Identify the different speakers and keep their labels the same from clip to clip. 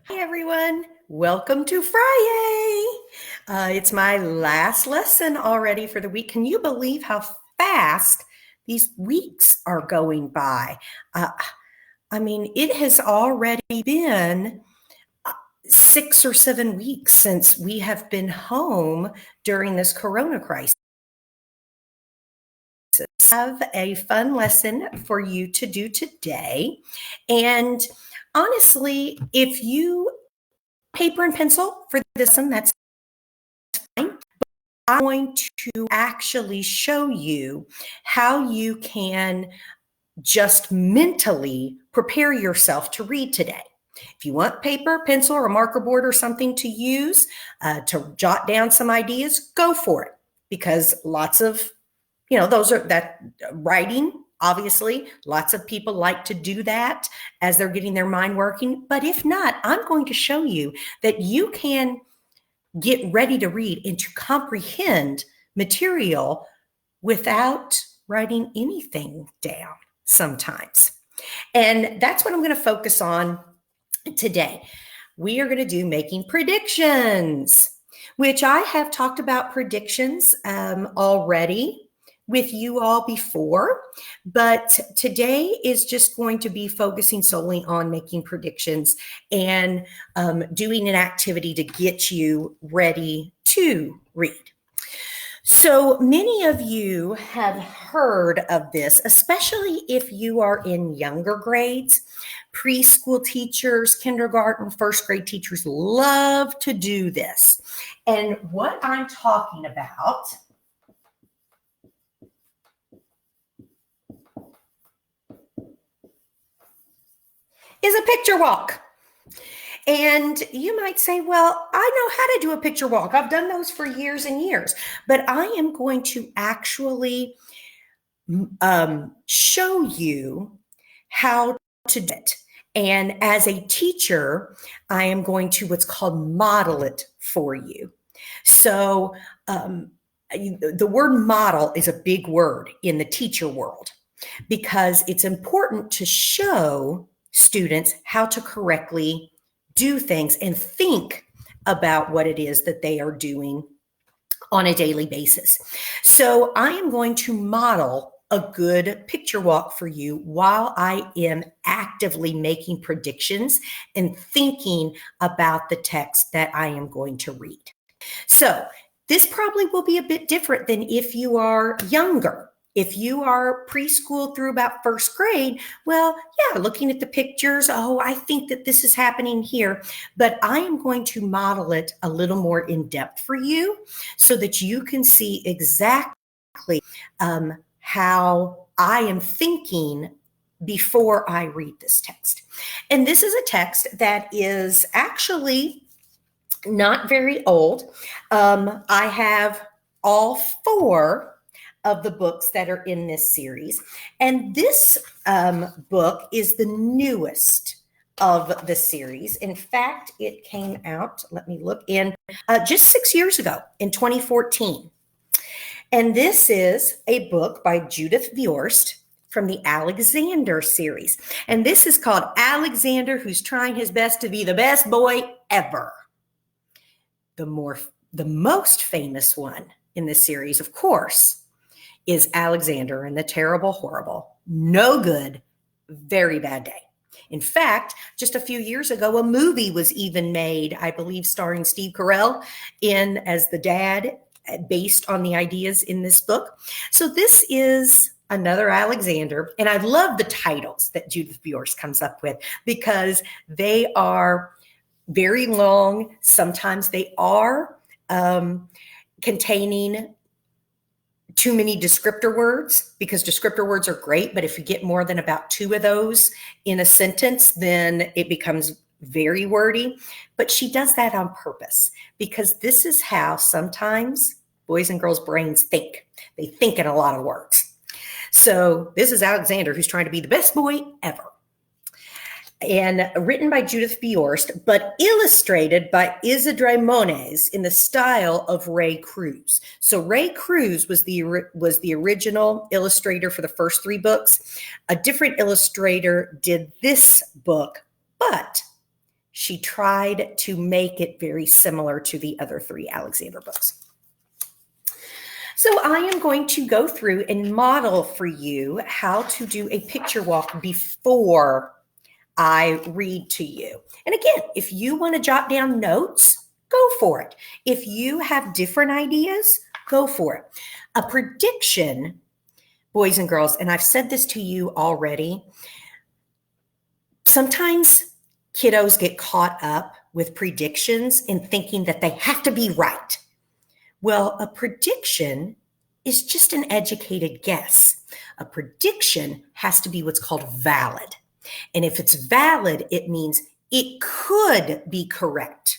Speaker 1: Hi, everyone. Welcome to Friday. It's my last lesson already for the week. Can you believe how fast these weeks are going by? It has already been 6 or 7 weeks since we have been home during this corona crisis. I have a fun lesson for you to do today. And honestly, if you paper and pencil for this lesson, that's fine. I'm going to actually show you how you can just mentally prepare yourself to read today. If you want paper, pencil, or a marker board or something to use to jot down some ideas, go for it. Because lots of, those are that writing, obviously, lots of people like to do that as they're getting their mind working. But if not, I'm going to show you that you can get ready to read and to comprehend material without writing anything down sometimes. And that's what I'm going to focus on today. We are going to do making predictions, which I have talked about predictions already with you all before, but today is just going to be focusing solely on making predictions and doing an activity to get you ready to read. So many of you have heard of this, especially if you are in younger grades. Preschool teachers, kindergarten, first grade teachers love to do this. And what I'm talking about is a picture walk. And you might say, well, I know how to do a picture walk. I've done those for years and years, but I am going to actually show you how to do it. And as a teacher, I am going to what's called model it for you. So the word model is a big word in the teacher world because it's important to show students how to correctly do things and think about what it is that they are doing on a daily basis. So I am going to model a good picture walk for you while I am actively making predictions and thinking about the text that I am going to read. So this probably will be a bit different than if you are younger. If you are preschool through about first grade, well, yeah, looking at the pictures, oh, I think that this is happening here. But I am going to model it a little more in depth for you so that you can see exactly how I am thinking before I read this text. And this is a text that is actually not very old. I have all four of the books that are in this series. And this book is the newest of the series. In fact, it came out, let me look, in just 6 years ago in 2014. And this is a book by Judith Viorst from the Alexander series. And this is called Alexander, Who's Trying His Best to Be the Best Boy Ever. The most famous one in this series, of course, is Alexander and the Terrible, Horrible, No Good, Very Bad Day. In fact, just a few years ago, a movie was even made, I believe, starring Steve Carell as the dad, based on the ideas in this book. So this is another Alexander, and I love the titles that Judith Viorst comes up with because they are very long. Sometimes they are containing too many descriptor words, because descriptor words are great, but if you get more than about 2 of those in a sentence, then it becomes very wordy. But she does that on purpose because this is how sometimes boys and girls' brains think. They think in a lot of words. So this is Alexander, who's trying to be the best boy ever. And written by Judith Viorst, but illustrated by Isidre Moniz in the style of Ray Cruz. So Ray Cruz was the original illustrator for the first 3 books. A different illustrator did this book, but she tried to make it very similar to the other 3 Alexander books. So I am going to go through and model for you how to do a picture walk before I read to you. And again, if you want to jot down notes, go for it. If you have different ideas, go for it. A prediction, boys and girls, and I've said this to you already, sometimes kiddos get caught up with predictions and thinking that they have to be right. Well, a prediction is just an educated guess. A prediction has to be what's called valid. And if it's valid, it means it could be correct,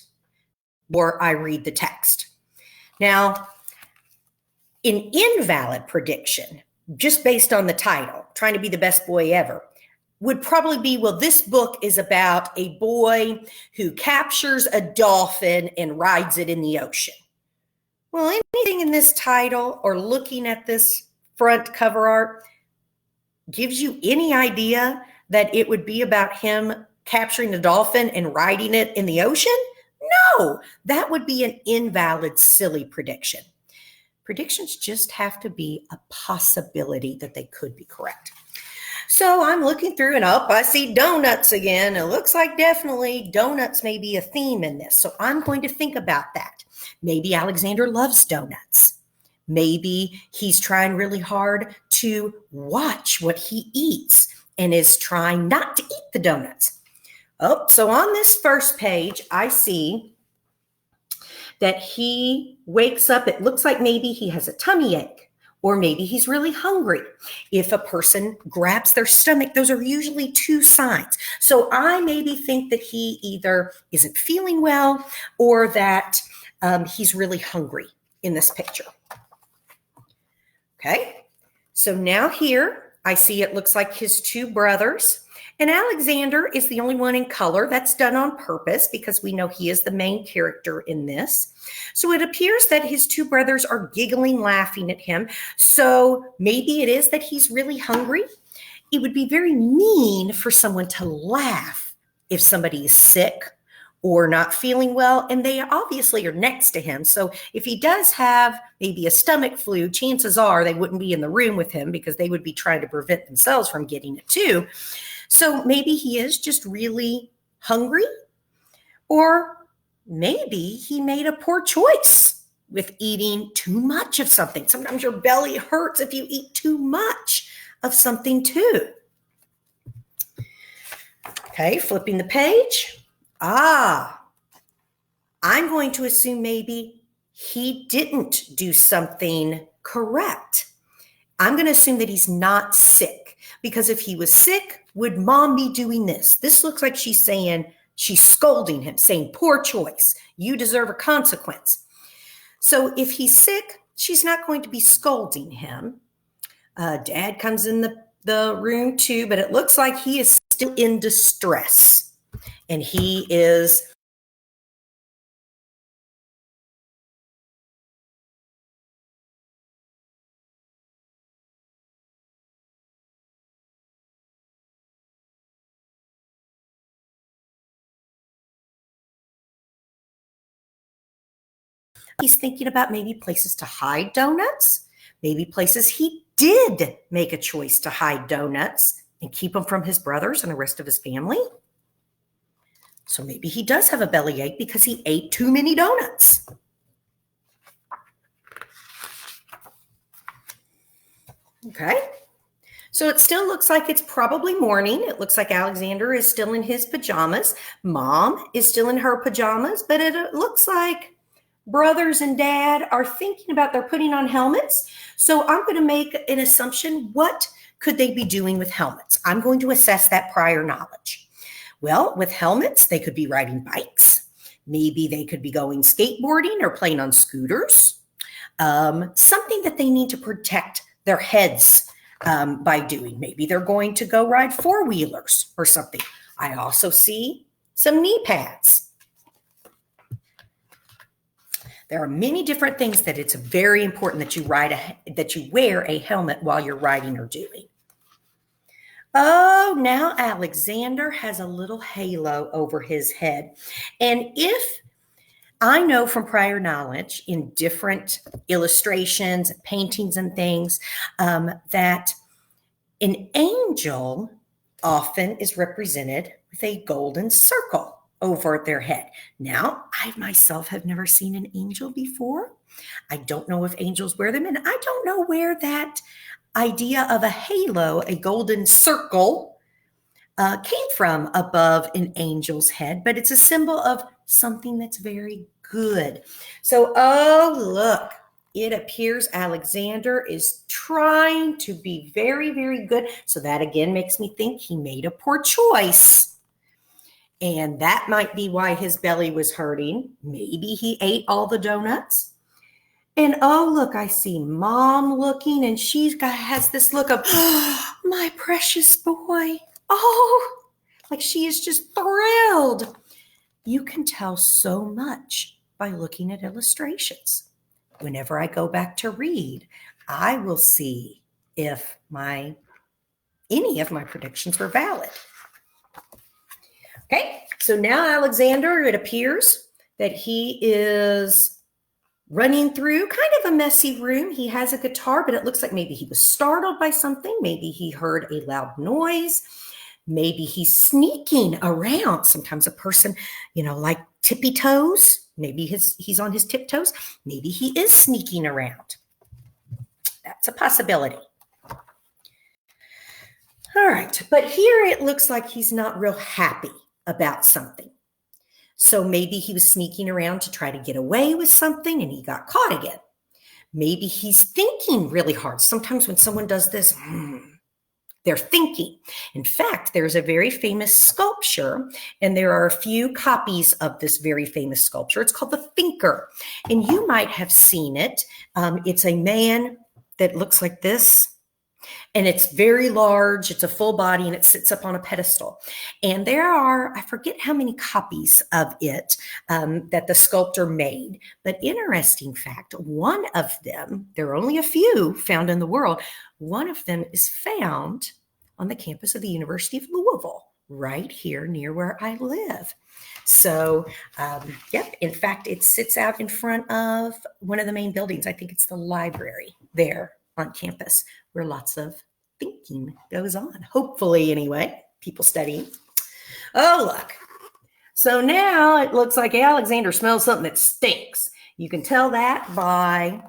Speaker 1: or I read the text. Now, an invalid prediction, just based on the title, trying to be the best boy ever, would probably be, well, this book is about a boy who captures a dolphin and rides it in the ocean. Well, anything in this title or looking at this front cover art gives you any idea that it would be about him capturing the dolphin and riding it in the ocean? No, that would be an invalid, silly prediction. Predictions just have to be a possibility that they could be correct. So I'm looking through and I see donuts again. It looks like definitely donuts may be a theme in this. So I'm going to think about that. Maybe Alexander loves donuts. Maybe he's trying really hard to watch what he eats and is trying not to eat the donuts. Oh, so on this first page, I see that he wakes up. It looks like maybe he has a tummy ache, or maybe he's really hungry. If a person grabs their stomach, those are usually 2 signs. So I maybe think that he either isn't feeling well or that he's really hungry in this picture. Okay, so now here I see it looks like his 2 brothers. And Alexander is the only one in color. That's done on purpose because we know he is the main character in this. So it appears that his 2 brothers are giggling, laughing at him. So maybe it is that he's really hungry. It would be very mean for someone to laugh if somebody is sick or not feeling well, and they obviously are next to him. So if he does have maybe a stomach flu, chances are they wouldn't be in the room with him because they would be trying to prevent themselves from getting it too. So maybe he is just really hungry, or maybe he made a poor choice with eating too much of something. Sometimes your belly hurts if you eat too much of something too. Okay, flipping the page. I'm going to assume maybe he didn't do something correct. I'm going to assume that he's not sick, because if he was sick, would mom be doing this? This looks like she's scolding him, saying, poor choice. You deserve a consequence. So if he's sick, she's not going to be scolding him. Dad comes in the room too, but it looks like he is still in distress. And he is he's thinking about maybe places to hide donuts, maybe places he did make a choice to hide donuts and keep them from his brothers and the rest of his family. So maybe he does have a bellyache because he ate too many donuts. Okay. So it still looks like it's probably morning. It looks like Alexander is still in his pajamas. Mom is still in her pajamas, but it looks like brothers and dad are thinking about they're putting on helmets. So I'm going to make an assumption. What could they be doing with helmets? I'm going to assess that prior knowledge. Well, with helmets, they could be riding bikes. Maybe they could be going skateboarding or playing on scooters. Something that they need to protect their heads by doing. Maybe they're going to go ride 4-wheelers or something. I also see some knee pads. There are many different things that it's very important that you wear a helmet while you're riding or doing. Oh, now Alexander has a little halo over his head. And if I know from prior knowledge in different illustrations, paintings, and things that an angel often is represented with a golden circle over their head. Now, I myself have never seen an angel before. I don't know if angels wear them, and I don't know where that idea of a halo, a golden circle, came from above an angel's head, but it's a symbol of something that's very good. So, oh, look, it appears Alexander is trying to be very, very good. So that again makes me think he made a poor choice. And that might be why his belly was hurting. Maybe he ate all the donuts. And oh, look, I see Mom looking, and has this look of, oh, my precious boy. Oh, like she is just thrilled. You can tell so much by looking at illustrations. Whenever I go back to read, I will see if any of my predictions were valid. Okay, so now Alexander, it appears that he is running through kind of a messy room. He has a guitar, but it looks like maybe he was startled by something. Maybe he heard a loud noise. Maybe he's sneaking around. Sometimes a person, like tippy toes. Maybe he's on his tiptoes. Maybe he is sneaking around. That's a possibility. All right, but here it looks like he's not real happy about something. So maybe he was sneaking around to try to get away with something and he got caught again. Maybe he's thinking really hard. Sometimes when someone does this, they're thinking. In fact, there's a very famous sculpture, and there are a few copies of this very famous sculpture. It's called The Thinker, and you might have seen it. It's a man that looks like this, and it's very large. It's a full body, and it sits up on a pedestal. And there are, I forget how many copies of it that the sculptor made. But interesting fact, one of them, there are only a few found in the world, one of them is found on the campus of the University of Louisville, right here near where I live. So, in fact, it sits out in front of one of the main buildings. I think it's the library there on campus where lots of thinking goes on. Hopefully, anyway, people studying. Oh, look. So now it looks like Alexander smells something that stinks. You can tell that by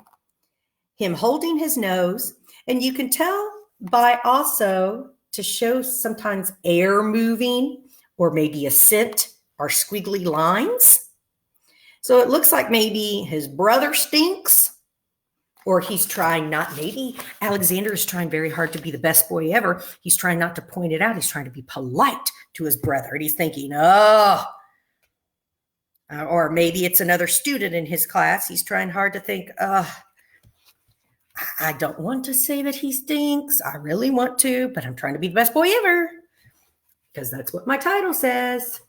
Speaker 1: him holding his nose, and you can tell by also to show sometimes air moving or maybe a scent or squiggly lines. So it looks like maybe his brother stinks, or he's trying not, maybe Alexander is trying very hard to be the best boy ever. He's trying not to point it out. He's trying to be polite to his brother. And he's thinking, or maybe it's another student in his class. He's trying hard to think, I don't want to say that he stinks. I really want to, but I'm trying to be the best boy ever because that's what my title says.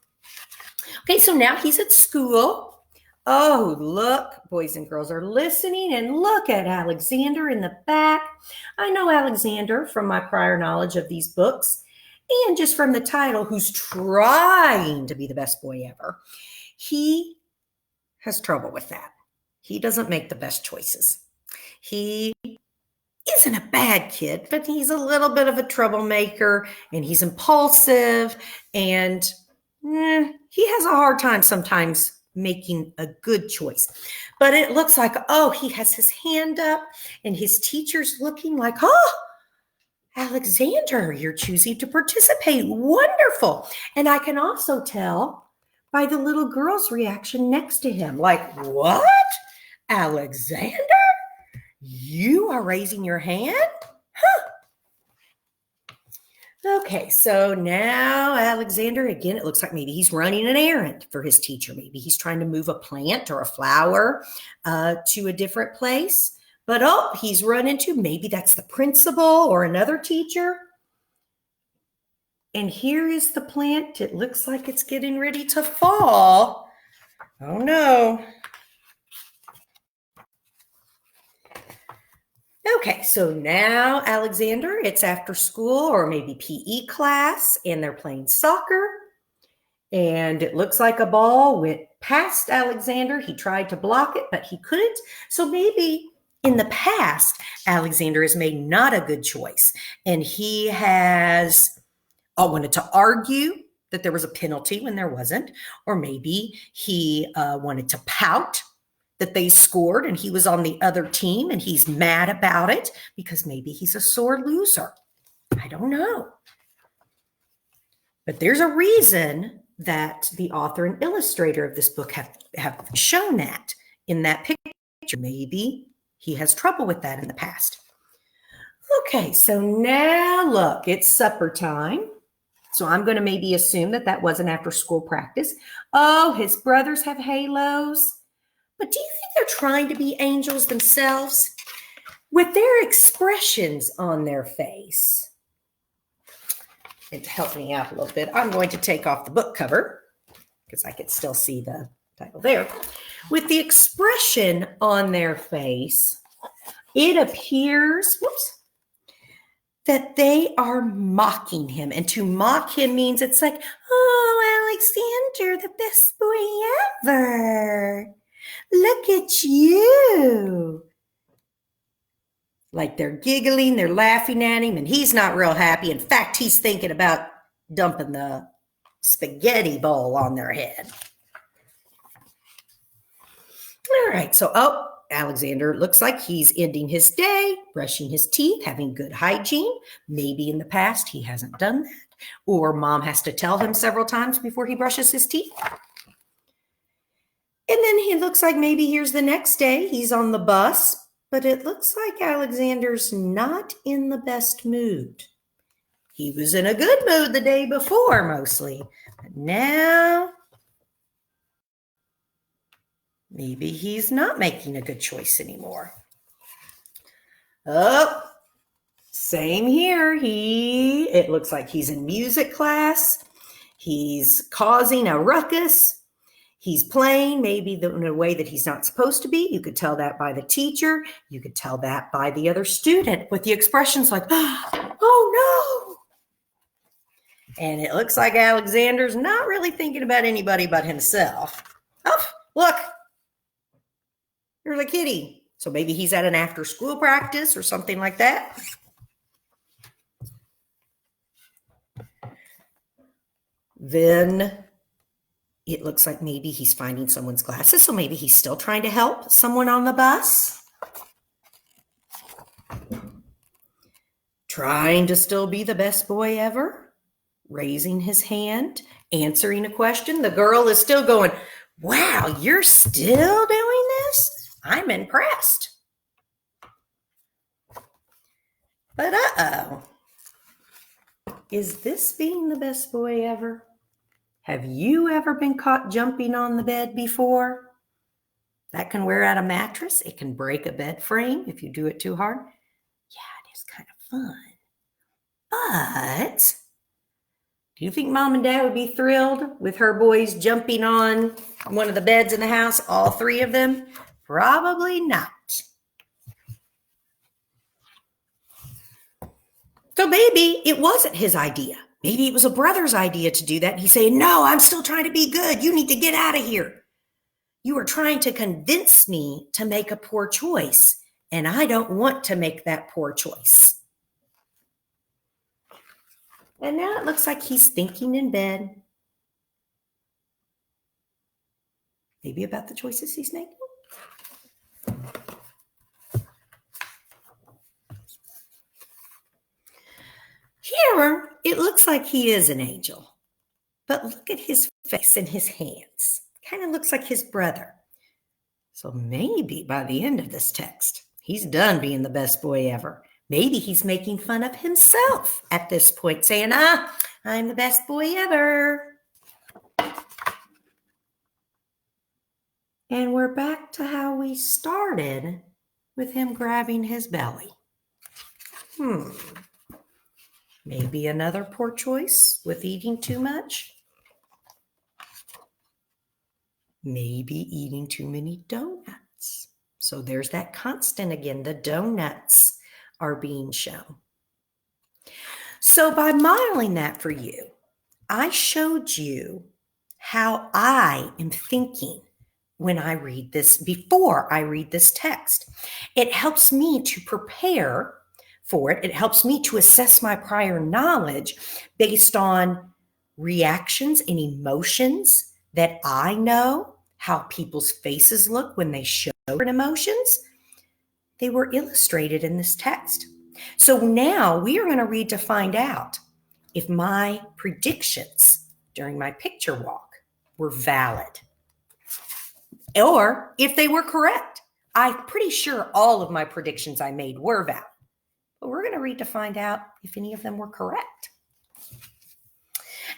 Speaker 1: Okay, so now he's at school. Oh, look, boys and girls are listening, and look at Alexander in the back. I know Alexander from my prior knowledge of these books and just from the title, who's trying to be the best boy ever. He has trouble with that. He doesn't make the best choices. He isn't a bad kid, but he's a little bit of a troublemaker, and he's impulsive, and he has a hard time sometimes making a good choice. But it looks like, he has his hand up, and his teacher's looking like, Alexander, you're choosing to participate. Wonderful. And I can also tell by the little girl's reaction next to him, like, what? Alexander? You are raising your hand? Okay, so now Alexander, again, it looks like maybe he's running an errand for his teacher. Maybe he's trying to move a plant or a flower to a different place. But he's run into, maybe that's the principal or another teacher. And here is the plant. It looks like it's getting ready to fall. Oh no. Okay, so now Alexander, it's after school or maybe PE class, and they're playing soccer. And it looks like a ball went past Alexander. He tried to block it, but he couldn't. So maybe in the past, Alexander has made not a good choice. And he has wanted to argue that there was a penalty when there wasn't. Or maybe he wanted to pout that they scored and he was on the other team and he's mad about it because maybe he's a sore loser. I don't know. But there's a reason that the author and illustrator of this book have shown that in that picture. Maybe he has trouble with that in the past. Okay, so now look, it's supper time. So I'm going to maybe assume that that wasn't after school practice. Oh, his brothers have halos. But do you think they're trying to be angels themselves? With their expressions on their face. And to help me out a little bit, I'm going to take off the book cover because I can still see the title there. With the expression on their face, it appears, that they are mocking him. And to mock him means it's like, oh, Alexander, the best boy ever. Look at you. Like they're giggling, they're laughing at him, and he's not real happy. In fact, he's thinking about dumping the spaghetti bowl on their head. All right, so, Alexander looks like he's ending his day, brushing his teeth, having good hygiene. Maybe in the past he hasn't done that, or mom has to tell him several times before he brushes his teeth. And then he looks like maybe here's the next day. He's on the bus. But it looks like Alexander's not in the best mood. He was in a good mood the day before, mostly. But now, maybe he's not making a good choice anymore. Oh, same here. It looks like he's in music class. He's causing a ruckus. He's playing maybe in a way that he's not supposed to be. You could tell that by the teacher. You could tell that by the other student with the expressions like, oh no. And it looks like Alexander's not really thinking about anybody but himself. Oh, look, there's a kitty. So maybe he's at an after school practice or something like that. Then it looks like maybe he's finding someone's glasses, so maybe he's still trying to help someone on the bus. Trying to still be the best boy ever. Raising his hand, answering a question. The girl is still going, wow, you're still doing this? I'm impressed. But is this being the best boy ever? Have you ever been caught jumping on the bed before? That can wear out a mattress. It can break a bed frame if you do it too hard. Yeah, it is kind of fun. But do you think mom and dad would be thrilled with her boys jumping on one of the beds in the house, all three of them? Probably not. So maybe it wasn't his idea. Maybe it was a brother's idea to do that. And he's saying, no, I'm still trying to be good. You need to get out of here. You are trying to convince me to make a poor choice, and I don't want to make that poor choice. And now it looks like he's thinking in bed. Maybe about the choices he's making. Here, it looks like he is an angel. But look at his face and his hands. Kind of looks like his brother. So maybe by the end of this text, he's done being the best boy ever. Maybe he's making fun of himself at this point, saying, I'm the best boy ever. And we're back to how we started with him grabbing his belly. Maybe another poor choice with eating too much. Maybe eating too many donuts. So there's that constant again, the donuts. are being shown. So by modeling that for you, I showed you how I am thinking when I read this, before I read this text. It helps me to prepare for it. It helps me to assess my prior knowledge based on reactions and emotions that I know, how people's faces look when they show different emotions. They were illustrated in this text. So now we are going to read to find out if my predictions during my picture walk were valid or if they were correct. I'm pretty sure all of my predictions I made were valid, but we're going to read to find out if any of them were correct.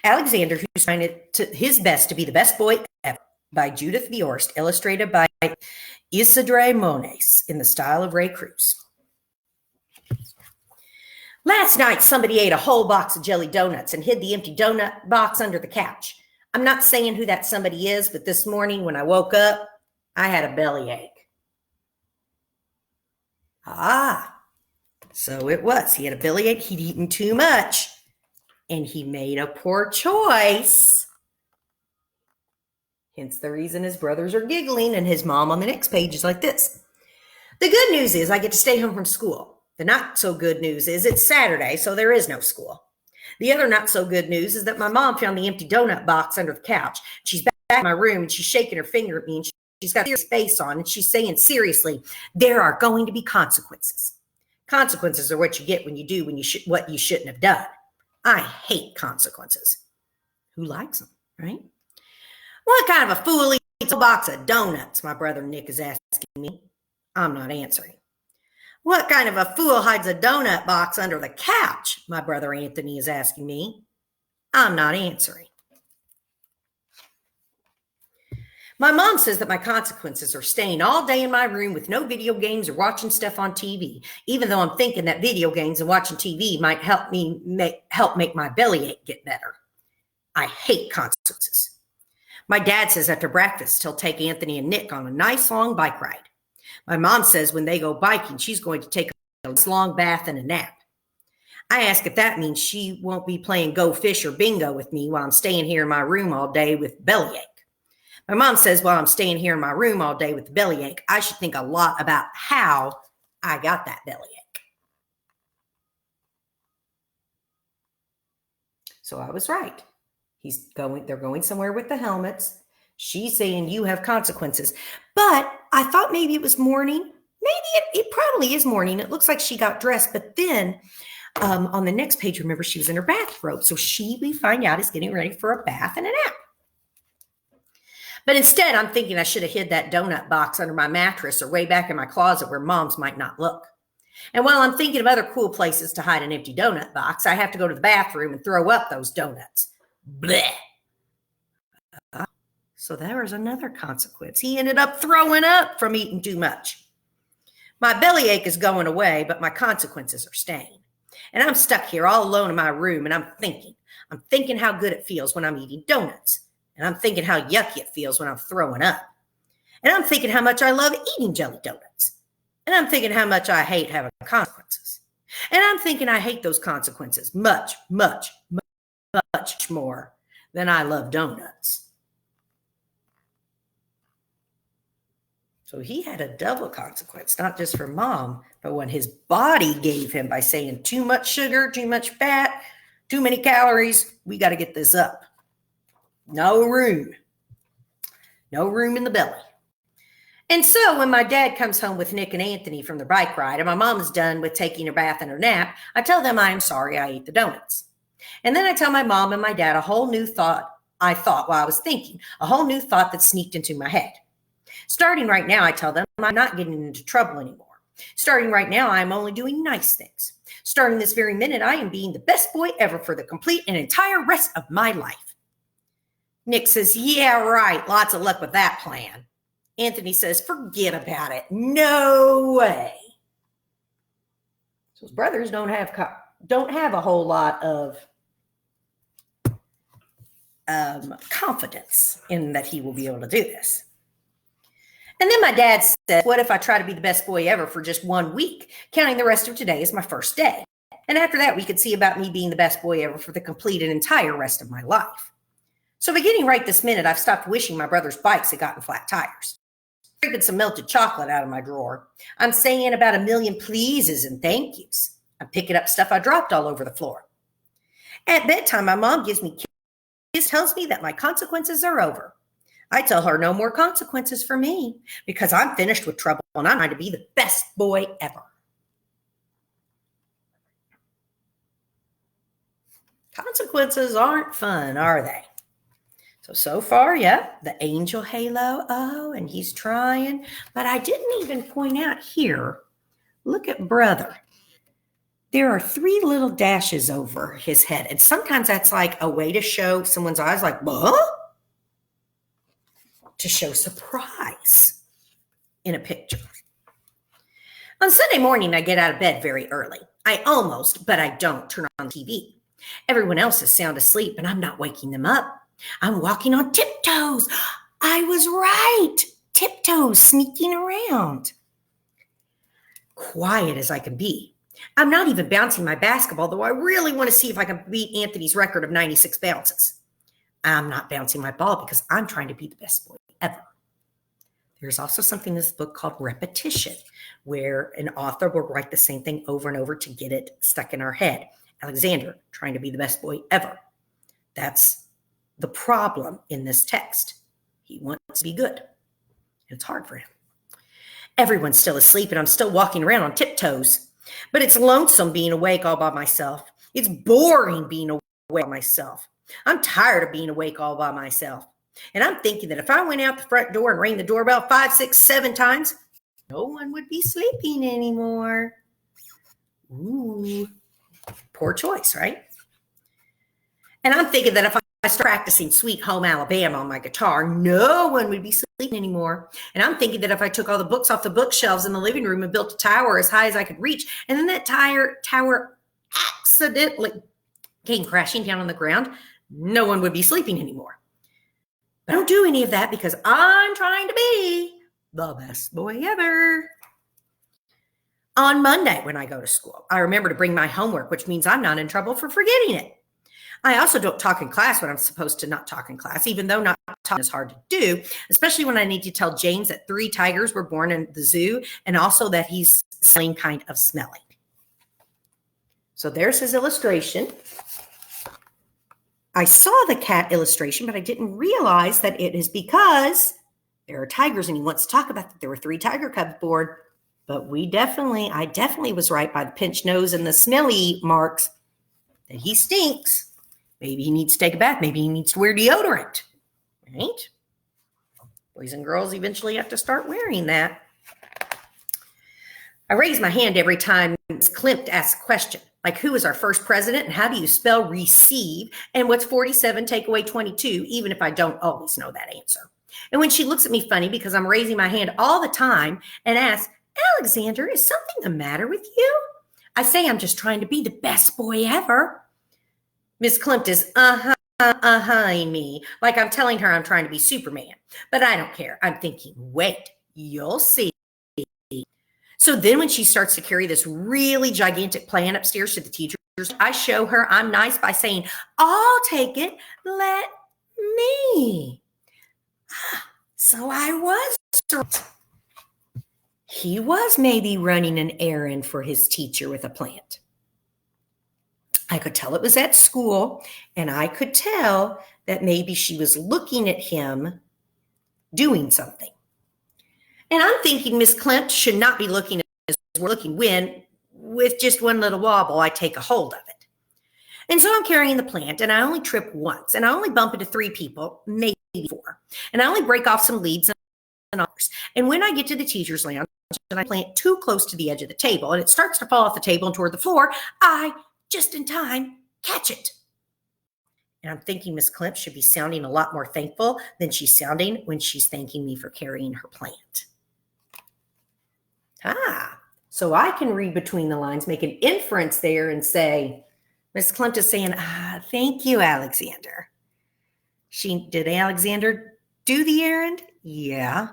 Speaker 1: Alexander, who's trying his best to be the best boy ever, by Judith Viorst, illustrated by Isidre Moniz in the style of Ray Cruz. Last night, somebody ate a whole box of jelly donuts and hid the empty donut box under the couch. I'm not saying who that somebody is, but this morning when I woke up, I had a bellyache. So it was. He had a bellyache. He'd eaten too much, and he made a poor choice. Hence the reason his brothers are giggling, and his mom on the next page is like this. The good news is I get to stay home from school. The not so good news is it's Saturday, so there is no school. The other not so good news is that my mom found the empty donut box under the couch. She's back in my room, and she's shaking her finger at me, and she's got a serious face on, and she's saying, seriously, there are going to be consequences. Consequences are what you get when you do what you shouldn't have done. I hate consequences. Who likes them, right? What kind of a fool eats a box of donuts? My brother Nick is asking me. I'm not answering. What kind of a fool hides a donut box under the couch? My brother Anthony is asking me. I'm not answering. My mom says that my consequences are staying all day in my room with no video games or watching stuff on TV, even though I'm thinking that video games and watching TV might help make my bellyache get better. I hate consequences. My dad says after breakfast, he'll take Anthony and Nick on a nice long bike ride. My mom says when they go biking, she's going to take a long bath and a nap. I ask if that means she won't be playing Go Fish or Bingo with me while I'm staying here in my room all day with bellyache. My mom says while I'm staying here in my room all day with the bellyache, I should think a lot about how I got that bellyache. So I was right. They're going somewhere with the helmets. She's saying you have consequences. But I thought maybe it was morning. Maybe it probably is morning. It looks like she got dressed. But then on the next page, remember, she was in her bathrobe. So we find out, is getting ready for a bath and a nap. But instead, I'm thinking I should have hid that donut box under my mattress or way back in my closet where moms might not look. And while I'm thinking of other cool places to hide an empty donut box, I have to go to the bathroom and throw up those donuts. Blech. So there was another consequence. He ended up throwing up from eating too much. My bellyache is going away, but my consequences are staying. And I'm stuck here all alone in my room, and I'm thinking how good it feels when I'm eating donuts. And I'm thinking how yucky it feels when I'm throwing up. And I'm thinking how much I love eating jelly donuts. And I'm thinking how much I hate having consequences. And I'm thinking I hate those consequences much, much, much more than I love donuts. So he had a double consequence, not just for mom, but what his body gave him by saying too much sugar, too much fat, too many calories. We got to get this up. No room in the belly. And so when my dad comes home with Nick and Anthony from their bike ride and my mom is done with taking her bath and her nap, I tell them I am sorry I ate the donuts. And then I tell my mom and my dad a whole new thought I thought while I was thinking, a whole new thought that sneaked into my head. Starting right now, I tell them I'm not getting into trouble anymore. Starting right now, I'm only doing nice things. Starting this very minute, I am being the best boy ever for the complete and entire rest of my life. Nick says, yeah, right. Lots of luck with that plan. Anthony says, forget about it. No way. So his brothers don't have a whole lot of confidence in that he will be able to do this. And then my dad said, what if I try to be the best boy ever for just 1 week, counting the rest of today as my first day? And after that, we could see about me being the best boy ever for the complete and entire rest of my life. So beginning right this minute, I've stopped wishing my brother's bikes had gotten flat tires. Drinking some melted chocolate out of my drawer. I'm saying about 1,000,000 pleases and thank yous. I'm picking up stuff I dropped all over the floor. At bedtime, my mom gives me kisses, tells me that my consequences are over. I tell her no more consequences for me because I'm finished with trouble and I'm going to be the best boy ever. Consequences aren't fun, are they? So far, yeah, the angel halo, oh, and he's trying. But I didn't even point out here, look at brother. There are 3 little dashes over his head. And sometimes that's like a way to show someone's eyes like, huh? To show surprise in a picture. On Sunday morning, I get out of bed very early. I almost, but I don't, turn on the TV. Everyone else is sound asleep, and I'm not waking them up. I'm walking on tiptoes. I was right. Tiptoes, sneaking around. Quiet as I can be. I'm not even bouncing my basketball, though I really want to see if I can beat Anthony's record of 96 bounces. I'm not bouncing my ball because I'm trying to be the best boy ever. There's also something in this book called repetition, where an author will write the same thing over and over to get it stuck in our head. Alexander, trying to be the best boy ever. That's the problem in this text. He wants to be good. It's hard for him. Everyone's still asleep and I'm still walking around on tiptoes. But it's lonesome being awake all by myself. It's boring being awake by myself. I'm tired of being awake all by myself. And I'm thinking that if I went out the front door and rang the doorbell 5, 6, 7 times, no one would be sleeping anymore. Ooh, poor choice, right? And I'm thinking that if I start practicing Sweet Home Alabama on my guitar, no one would be sleeping anymore. And I'm thinking that if I took all the books off the bookshelves in the living room and built a tower as high as I could reach, and then that tower accidentally came crashing down on the ground, no one would be sleeping anymore. But I don't do any of that because I'm trying to be the best boy ever. On Monday when I go to school, I remember to bring my homework, which means I'm not in trouble for forgetting it. I also don't talk in class when I'm supposed to not talk in class, even though not talking is hard to do, especially when I need to tell James that 3 tigers were born in the zoo and also that he's smelling kind of smelly. So there's his illustration. I saw the cat illustration, but I didn't realize that it is because there are tigers and he wants to talk about that there were 3 tiger cubs born. But I definitely was right by the pinched nose and the smelly marks that he stinks. Maybe he needs to take a bath. Maybe he needs to wear deodorant, right? Boys and girls eventually have to start wearing that. I raise my hand every time Ms. Klimt asks a question, like who is our first president and how do you spell receive? And what's 47 take away 22, even if I don't always know that answer. And when she looks at me funny because I'm raising my hand all the time and asks, Alexander, is something the matter with you? I say I'm just trying to be the best boy ever. Miss Klimt is me, like I'm telling her I'm trying to be Superman. But I don't care. I'm thinking, wait, you'll see. So then when she starts to carry this really gigantic plan upstairs to the teachers, I show her I'm nice by saying, I'll take it. Let me. So I was. He was maybe running an errand for his teacher with a plant. I could tell it was at school, and I could tell that maybe she was looking at him doing something. And I'm thinking Miss Klimt should not be looking as we're looking when, with just one little wobble, I take a hold of it. And so I'm carrying the plant, and I only trip once, and I only bump into 3 people, maybe 4. And I only break off some leaves and others. And when I get to the teacher's lounge, and I plant too close to the edge of the table, and it starts to fall off the table and toward the floor, I, just in time, catch it. And I'm thinking Miss Klimt should be sounding a lot more thankful than she's sounding when she's thanking me for carrying her plant. So I can read between the lines, make an inference there and say, Miss Klimt is saying, thank you, Alexander. Did Alexander do the errand? Yeah.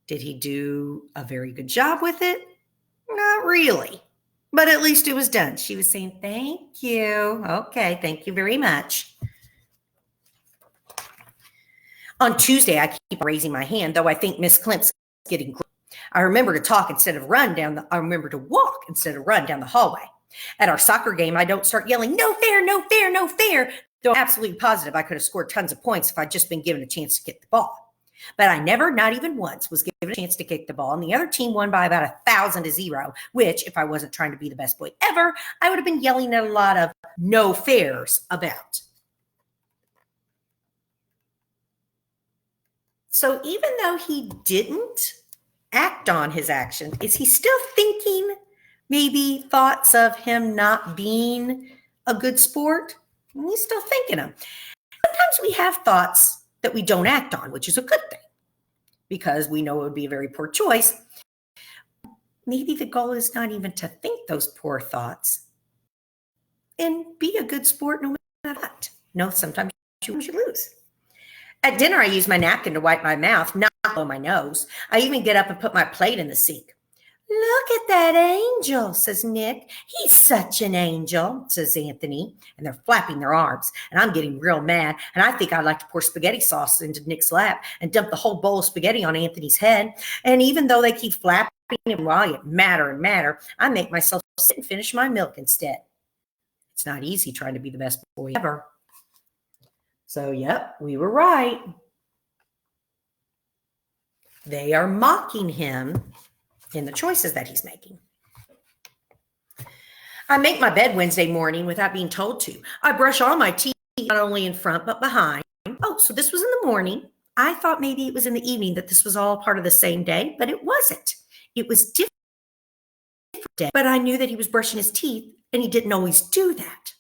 Speaker 1: Did he do a very good job with it? Not really. But at least it was done. She was saying, thank you. Okay, thank you very much. On Tuesday, I keep raising my hand, though I think Miss Clint's getting. I remember to talk instead of run down I remember to walk instead of run down the hallway. At our soccer game, I don't start yelling, no fair, no fair, no fair. Though I'm absolutely positive I could have scored tons of points if I'd just been given a chance to kick the ball. But I never, not even once, was given a chance to kick the ball. And the other team won by about 1,000-0, which, if I wasn't trying to be the best boy ever, I would have been yelling at a lot of no fairs about. So even though he didn't act on his actions, is he still thinking maybe thoughts of him not being a good sport? And he's still thinking them. Sometimes we have thoughts that we don't act on, which is a good thing because we know it would be a very poor choice. Maybe the goal is not even to think those poor thoughts and be a good sport no matter what. No, sometimes you lose. At dinner, I use my napkin to wipe my mouth, not blow my nose. I even get up and put my plate in the sink. Look at that angel, says Nick. He's such an angel, says Anthony. And they're flapping their arms. And I'm getting real mad. And I think I'd like to pour spaghetti sauce into Nick's lap and dump the whole bowl of spaghetti on Anthony's head. And even though they keep flapping and while you matter and matter, I make myself sit and finish my milk instead. It's not easy trying to be the best boy ever. So, yep, we were right. They are mocking him in the choices that he's making. I make my bed Wednesday morning without being told to. I brush all my teeth, not only in front, but behind. Oh, so this was in the morning. I thought maybe it was in the evening that this was all part of the same day, but it wasn't. It was different day, but I knew that he was brushing his teeth, and he didn't always do that.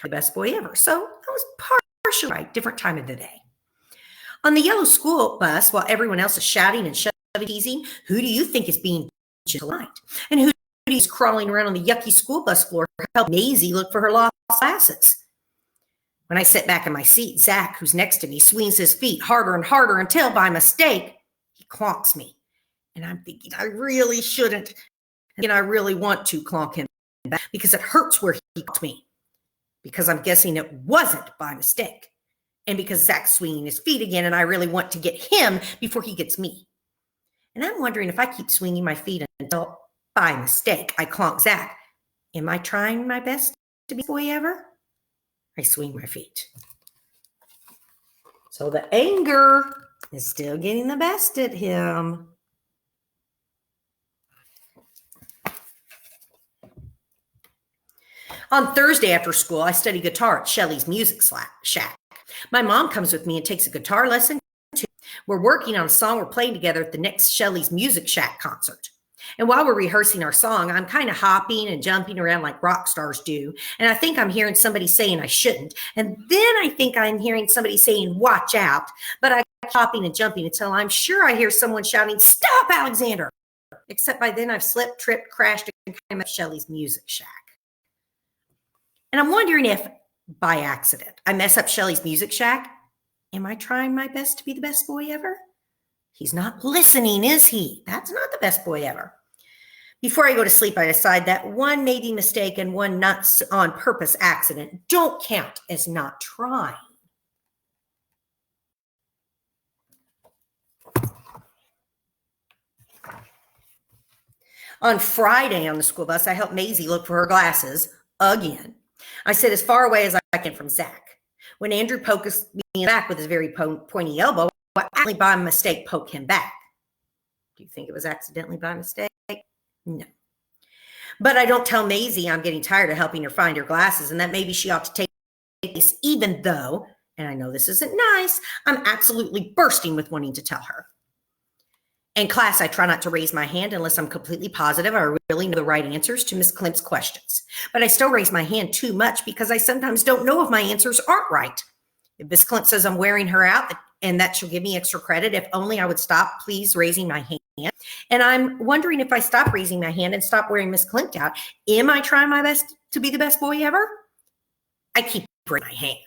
Speaker 1: The best boy ever. So I was partially right, different time of the day. On the yellow school bus, while everyone else is shouting and shoving, teasing, who do you think is being polite? And who is crawling around on the yucky school bus floor helping Maisie look for her lost glasses? When I sit back in my seat, Zach, who's next to me, swings his feet harder and harder until, by mistake, he clonks me. And I'm thinking, I really shouldn't. And I really want to clonk him back because it hurts where he clonked me. Because I'm guessing it wasn't by mistake. And because Zach's swinging his feet again, and I really want to get him before he gets me. And I'm wondering if I keep swinging my feet until, by mistake, I clonk Zach. Am I trying my best to be the boy ever? I swing my feet. So the anger is still getting the best at him. On Thursday after school, I study guitar at Shelly's Music Shack. My mom comes with me and takes a guitar lesson too. We're working on a song we're playing together at the next Shelly's Music Shack concert. And while we're rehearsing our song, I'm kind of hopping and jumping around like rock stars do. And I think I'm hearing somebody saying I shouldn't. And then I think I'm hearing somebody saying, watch out. But I keep hopping and jumping until I'm sure I hear someone shouting, stop, Alexander. Except by then I've slipped, tripped, crashed, and came at Shelly's Music Shack. And I'm wondering if, by accident, I mess up Shelly's Music Shack. Am I trying my best to be the best boy ever? He's not listening, is he? That's not the best boy ever. Before I go to sleep, I decide that one maybe mistake and one not on purpose accident don't count as not trying. On Friday on the school bus, I helped Maisie look for her glasses again. I sit as far away as I can from Zach. When Andrew pokes me in the back with his very pointy elbow, I accidentally by mistake poke him back. Do you think it was accidentally by mistake? No. But I don't tell Maisie I'm getting tired of helping her find her glasses and that maybe she ought to take this, even though, and I know this isn't nice, I'm absolutely bursting with wanting to tell her. In class, I try not to raise my hand unless I'm completely positive I really know the right answers to Miss Klimt's questions. But I still raise my hand too much because I sometimes don't know if my answers aren't right. If Miss Klimt says I'm wearing her out and that she'll give me extra credit, if only I would stop, please, raising my hand. And I'm wondering if I stop raising my hand and stop wearing Miss Klimt out, am I trying my best to be the best boy ever? I keep raising my hand.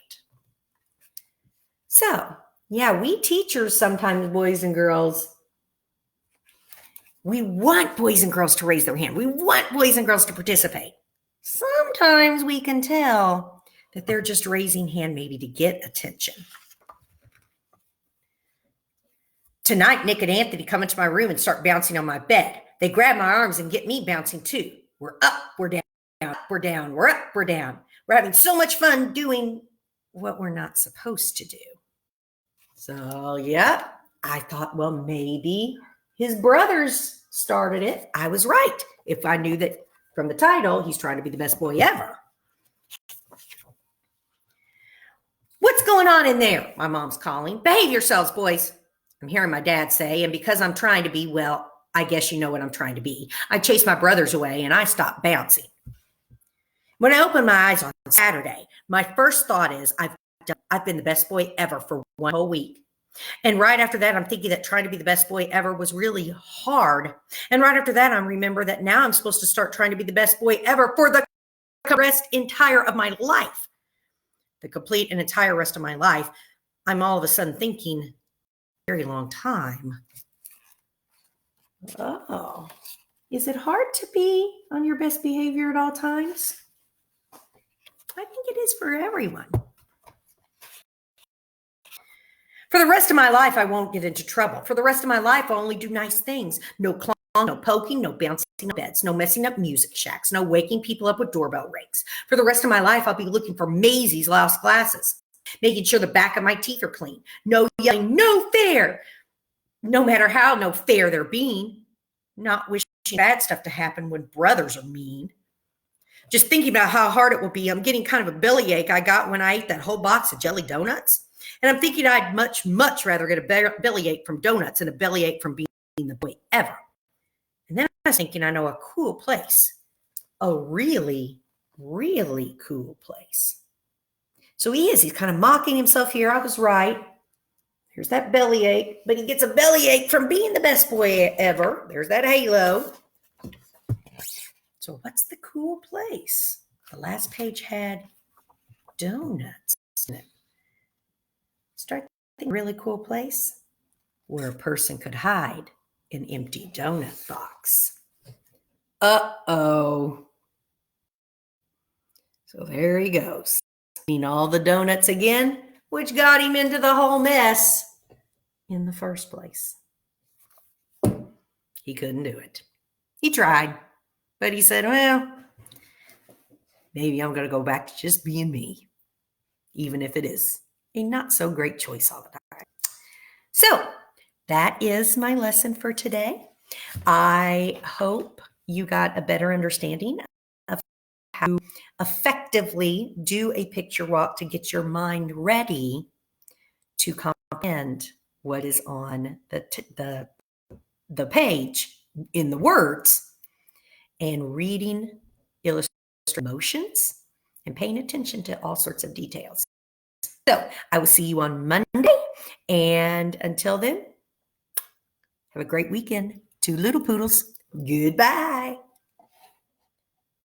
Speaker 1: So, yeah, we teachers sometimes, boys and girls, We want boys and girls to raise their hand. We want boys and girls to participate. Sometimes we can tell that they're just raising hand maybe to get attention. Tonight, Nick and Anthony come into my room and start bouncing on my bed. They grab my arms and get me bouncing too. We're up, we're down, we're down, we're up, we're down. We're having so much fun doing what we're not supposed to do. So, yeah, I thought, well, maybe his brothers started it. I was right. If I knew that from the title, he's trying to be the best boy ever. What's going on in there? My mom's calling. Behave yourselves, boys. I'm hearing my dad say, and because I'm trying to be, well, I guess you know what I'm trying to be. I chase my brothers away and I stop bouncing. When I open my eyes on Saturday, my first thought is I've been the best boy ever for one whole week. And right after that, I'm thinking that trying to be the best boy ever was really hard. And right after that, I remember that now I'm supposed to start trying to be the best boy ever for the entire of my life. The complete and entire rest of my life, I'm all of a sudden thinking, very long time. Oh, is it hard to be on your best behavior at all times? I think it is for everyone. For the rest of my life, I won't get into trouble. For the rest of my life, I'll only do nice things. No clawing, no poking, no bouncing on beds, no messing up music shacks, no waking people up with doorbell rings. For the rest of my life, I'll be looking for Maisie's lost glasses, making sure the back of my teeth are clean. No yelling, no fair. No matter how no fair they're being. Not wishing bad stuff to happen when brothers are mean. Just thinking about how hard it will be, I'm getting kind of a bellyache I got when I ate that whole box of jelly donuts. And I'm thinking I'd much, much rather get a bellyache from donuts than a bellyache from being the boy ever. And then I was thinking I know a cool place. A really, really cool place. So he's kind of mocking himself here. I was right. Here's that bellyache, but he gets a bellyache from being the best boy ever. There's that halo. So what's the cool place? The last page had donuts in it. Start thinking, really cool place where a person could hide an empty donut box. Uh-oh. So there he goes. Eating all the donuts again, which got him into the whole mess in the first place. He couldn't do it. He tried, but he said, well, maybe I'm going to go back to just being me, even if it is a not so great choice all the time. So that is my lesson for today. I hope you got a better understanding of how to effectively do a picture walk to get your mind ready to comprehend what is on the page in the words and reading illustrated emotions and paying attention to all sorts of details. So I will see you on Monday. And until then, have a great weekend. Two little poodles. Goodbye.